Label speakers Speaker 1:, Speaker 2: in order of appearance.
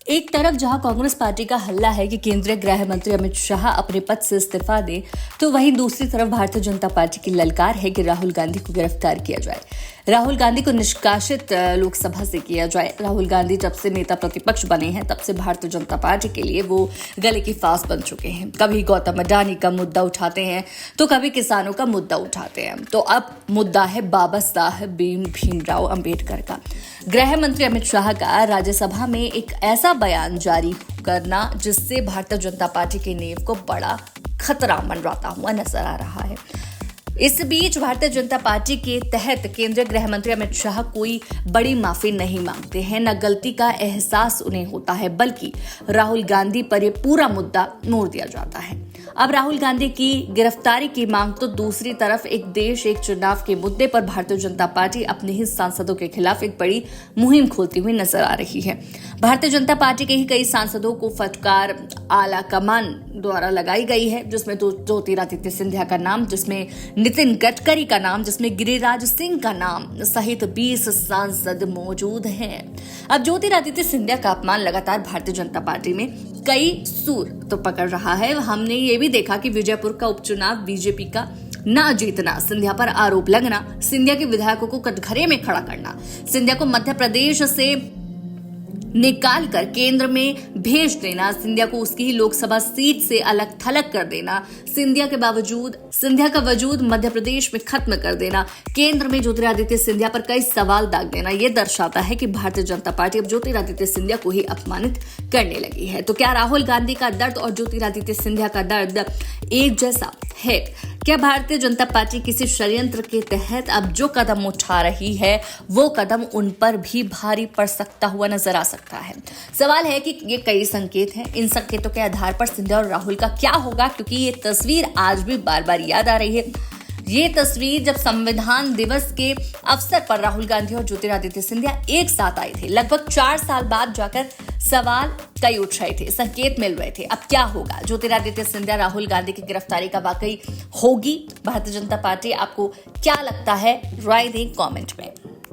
Speaker 1: एक तरफ जहां कांग्रेस पार्टी का हल्ला है कि केंद्रीय गृह मंत्री अमित शाह अपने पद से इस्तीफा दें, तो वहीं दूसरी तरफ भारतीय जनता पार्टी की ललकार है कि राहुल गांधी को गिरफ्तार किया जाए, राहुल गांधी को निष्कासित लोकसभा से किया जाए। राहुल गांधी जब से नेता प्रतिपक्ष बने हैं तब से भारतीय जनता पार्टी के लिए वो गले की फांस बन चुके हैं। कभी गौतम अडानी का मुद्दा उठाते हैं तो कभी किसानों का मुद्दा उठाते हैं। तो अब मुद्दा है बाबा साहेब भीमराव अंबेडकर का। गृह मंत्री अमित शाह का राज्यसभा में एक ऐसा बयान जारी करना जिससे भारतीय जनता पार्टी की नींव को बड़ा खतरा मंडराता हुआ नजर आ रहा है। इस बीच भारतीय जनता पार्टी के तहत केंद्रीय गृह मंत्री अमित शाह कोई बड़ी माफी नहीं मांगते हैं, न गलती का एहसास उन्हें होता है, बल्कि राहुल गांधी पर यह पूरा मुद्दा मोड़ दिया जाता है। अब राहुल गांधी की गिरफ्तारी की मांग तो दूसरी तरफ एक देश एक चुनाव के मुद्दे पर भारतीय जनता पार्टी अपने ही सांसदों के खिलाफ एक बड़ी मुहिम खोलती हुई नजर आ रही है। भारतीय जनता पार्टी के ही कई सांसदों को फटकार आला कमान द्वारा लगाई गई है, जिसमें ज्योतिरादित्य सिंधिया का नाम, जिसमें नितिन गडकरी का नाम, जिसमें गिरिराज सिंह का नाम सहित 20 सांसद मौजूद हैं। अब ज्योतिरादित्य सिंधिया का अपमान लगातार भारतीय जनता पार्टी में कई सूर तो पकड़ रहा है। हमने ये भी देखा कि विजयपुर का उपचुनाव बीजेपी का ना जीतना, सिंधिया पर आरोप लगना, सिंधिया के विधायकों को कटघरे में खड़ा करना, सिंधिया को मध्य प्रदेश से निकाल कर केंद्र में भेज देना, सिंधिया को उसकी ही लोकसभा सीट से अलग थलग कर देना, सिंधिया का वजूद मध्य प्रदेश में खत्म कर देना, केंद्र में ज्योतिरादित्य सिंधिया पर कई सवाल दाग देना, यह दर्शाता है कि भारतीय जनता पार्टी अब ज्योतिरादित्य सिंधिया को ही अपमानित करने लगी है। तो क्या राहुल गांधी का दर्द और ज्योतिरादित्य सिंधिया का दर्द एक जैसा है? क्या भारतीय जनता पार्टी किसी षड्यंत्र के तहत अब जो कदम उठा रही है वो कदम उन पर भी भारी पड़ सकता हुआ नजर आ सकता है? सवाल है कि ये कई संकेत हैं, इन संकेतों के आधार पर सिंधिया और राहुल का क्या होगा, क्योंकि ये तस्वीर आज भी बार बार याद आ रही है। ये तस्वीर जब संविधान दिवस के अवसर पर राहुल गांधी और ज्योतिरादित्य सिंधिया एक साथ आए थे, लगभग 4 साल बाद जाकर सवाल कई उठ रहे थे, संकेत मिल रहे थे। अब क्या होगा? ज्योतिरादित्य सिंधिया राहुल गांधी की गिरफ्तारी का वाकई होगी भारतीय जनता पार्टी? आपको क्या लगता है? राय दें कमेंट में।